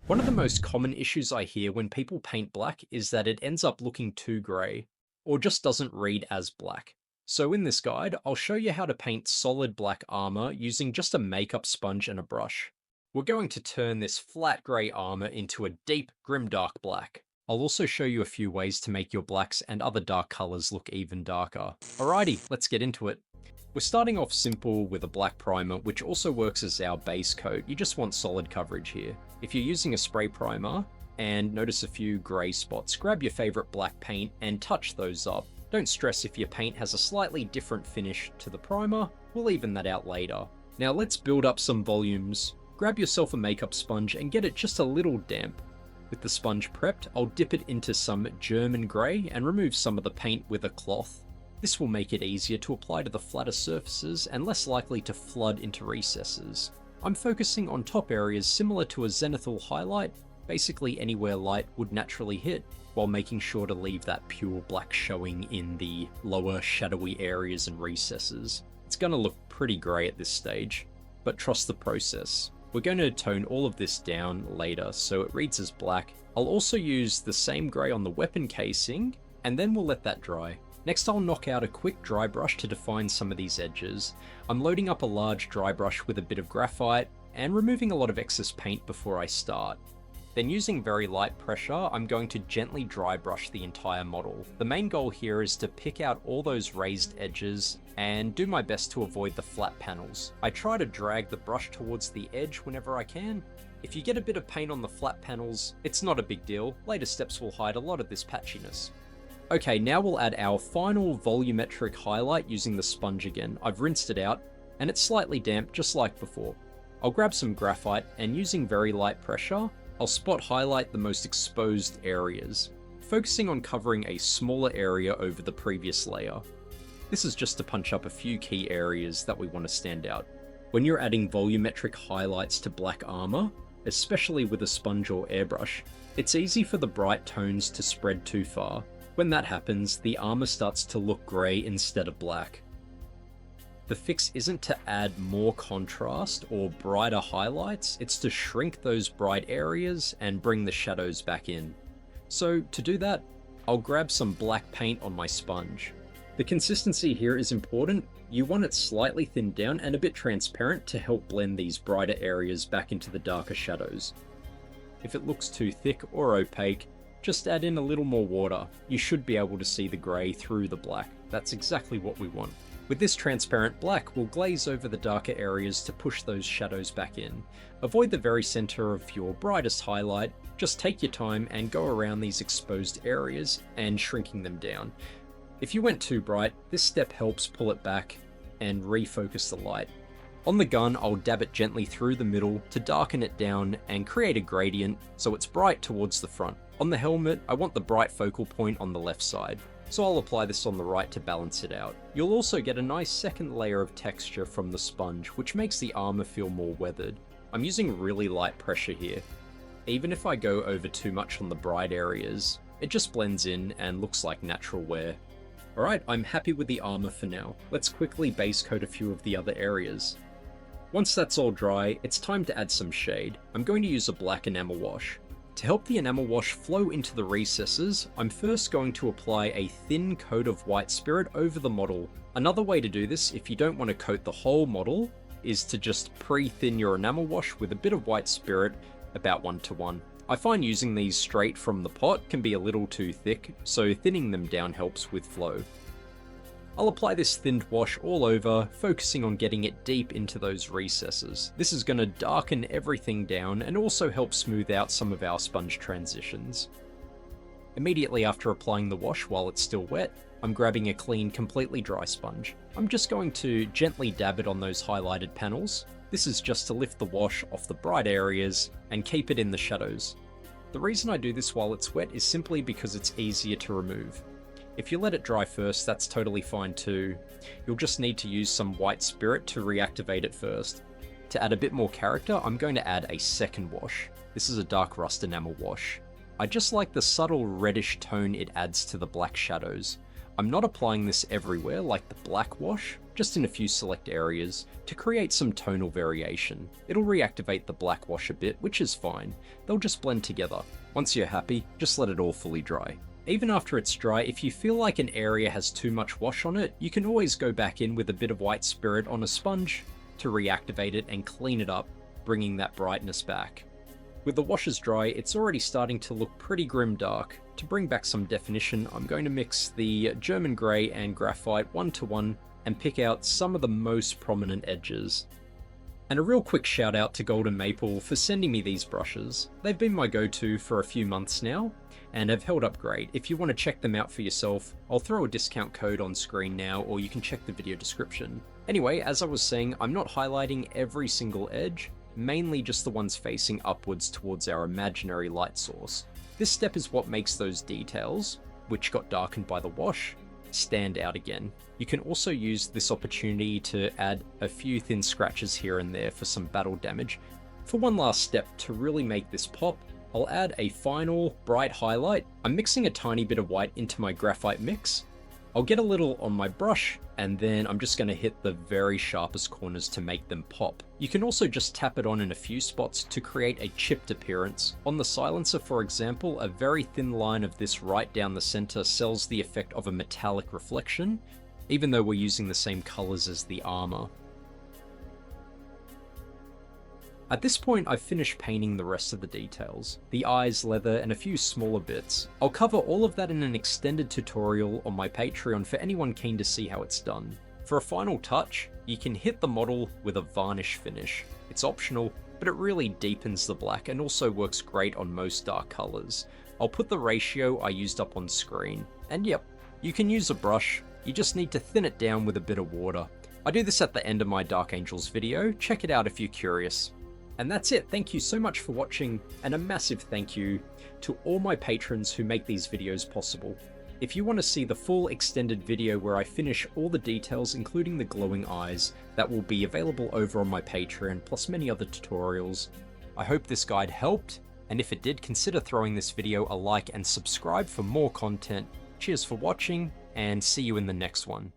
One of the most common issues I hear when people paint black is that it ends up looking too grey, or just doesn't read as black. So in this guide, I'll show you how to paint solid black armor using just a makeup sponge and a brush. We're going to turn this flat grey armor into a deep, grimdark black. I'll also show you a few ways to make your blacks and other dark colours look even darker. Alrighty, let's get into it. We're starting off simple with a black primer, which also works as our base coat. You just want solid coverage here. If you're using a spray primer and notice a few grey spots, grab your favourite black paint and touch those up. Don't stress if your paint has a slightly different finish to the primer, we'll even that out later. Now let's build up some volumes. Grab yourself a makeup sponge and get it just a little damp. With the sponge prepped, I'll dip it into some German grey and remove some of the paint with a cloth. This will make it easier to apply to the flatter surfaces and less likely to flood into recesses. I'm focusing on top areas similar to a zenithal highlight, basically anywhere light would naturally hit, while making sure to leave that pure black showing in the lower shadowy areas and recesses. It's going to look pretty grey at this stage, but trust the process. We're going to tone all of this down later so it reads as black. I'll also use the same grey on the weapon casing, and then we'll let that dry. Next I'll knock out a quick dry brush to define some of these edges. I'm loading up a large dry brush with a bit of graphite and removing a lot of excess paint before I start. Then using very light pressure, I'm going to gently dry brush the entire model. The main goal here is to pick out all those raised edges and do my best to avoid the flat panels. I try to drag the brush towards the edge whenever I can. If you get a bit of paint on the flat panels, it's not a big deal. Later steps will hide a lot of this patchiness. Okay, now we'll add our final volumetric highlight using the sponge again. I've rinsed it out, and it's slightly damp just like before. I'll grab some graphite, and using very light pressure, I'll spot highlight the most exposed areas, focusing on covering a smaller area over the previous layer. This is just to punch up a few key areas that we want to stand out. When you're adding volumetric highlights to black armor, especially with a sponge or airbrush, it's easy for the bright tones to spread too far. When that happens, the armor starts to look grey instead of black. The fix isn't to add more contrast or brighter highlights, it's to shrink those bright areas and bring the shadows back in. So to do that, I'll grab some black paint on my sponge. The consistency here is important. You want it slightly thinned down and a bit transparent to help blend these brighter areas back into the darker shadows. If it looks too thick or opaque, just add in a little more water. You should be able to see the grey through the black. That's exactly what we want. With this transparent black, we'll glaze over the darker areas to push those shadows back in. Avoid the very center of your brightest highlight. Just take your time and go around these exposed areas and shrinking them down. If you went too bright, this step helps pull it back and refocus the light. On the gun, I'll dab it gently through the middle to darken it down and create a gradient so it's bright towards the front. On the helmet, I want the bright focal point on the left side, so I'll apply this on the right to balance it out. You'll also get a nice second layer of texture from the sponge, which makes the armor feel more weathered. I'm using really light pressure here. Even if I go over too much on the bright areas, it just blends in and looks like natural wear. Alright, I'm happy with the armor for now. Let's quickly base coat a few of the other areas. Once that's all dry, it's time to add some shade. I'm going to use a black enamel wash. To help the enamel wash flow into the recesses, I'm first going to apply a thin coat of white spirit over the model. Another way to do this, if you don't want to coat the whole model, is to just pre-thin your enamel wash with a bit of white spirit, about 1:1. I find using these straight from the pot can be a little too thick, so thinning them down helps with flow. I'll apply this thinned wash all over, focusing on getting it deep into those recesses. This is going to darken everything down and also help smooth out some of our sponge transitions. Immediately after applying the wash while it's still wet, I'm grabbing a clean, completely dry sponge. I'm just going to gently dab it on those highlighted panels. This is just to lift the wash off the bright areas and keep it in the shadows. The reason I do this while it's wet is simply because it's easier to remove. If you let it dry first, that's totally fine too. You'll just need to use some white spirit to reactivate it first. To add a bit more character, I'm going to add a second wash. This is a dark rust enamel wash. I just like the subtle reddish tone it adds to the black shadows. I'm not applying this everywhere like the black wash. just in a few select areas, to create some tonal variation. It'll reactivate the black wash a bit, which is fine. They'll just blend together. Once you're happy, just let it all fully dry. Even after it's dry, if you feel like an area has too much wash on it, you can always go back in with a bit of white spirit on a sponge to reactivate it and clean it up, bringing that brightness back. With the washes dry, it's already starting to look pretty grim dark. To bring back some definition, I'm going to mix the German Grey and Graphite 1:1 and pick out some of the most prominent edges. And a real quick shout out to Golden Maple for sending me these brushes. They've been my go-to for a few months now, and have held up great. If you want to check them out for yourself, I'll throw a discount code on screen now, or you can check the video description. Anyway, as I was saying, I'm not highlighting every single edge, mainly just the ones facing upwards towards our imaginary light source. This step is what makes those details, which got darkened by the wash, stand out again. You can also use this opportunity to add a few thin scratches here and there for some battle damage. For one last step to really make this pop, I'll add a final bright highlight. I'm mixing a tiny bit of white into my graphite mix. I'll get a little on my brush, and then I'm just going to hit the very sharpest corners to make them pop. You can also just tap it on in a few spots to create a chipped appearance. On the silencer, for example, a very thin line of this right down the center sells the effect of a metallic reflection, even though we're using the same colors as the armor. At this point, I've finished painting the rest of the details, the eyes, leather, and a few smaller bits. I'll cover all of that in an extended tutorial on my Patreon for anyone keen to see how it's done. For a final touch, you can hit the model with a varnish finish. It's optional, but it really deepens the black and also works great on most dark colors. I'll put the ratio I used up on screen. And yep, you can use a brush, you just need to thin it down with a bit of water. I do this at the end of my Dark Angels video, check it out if you're curious. And that's it, thank you so much for watching, and a massive thank you to all my patrons who make these videos possible. If you want to see the full extended video where I finish all the details including the glowing eyes, that will be available over on my Patreon, plus many other tutorials. I hope this guide helped, and if it did, consider throwing this video a like and subscribe for more content. Cheers for watching, and see you in the next one.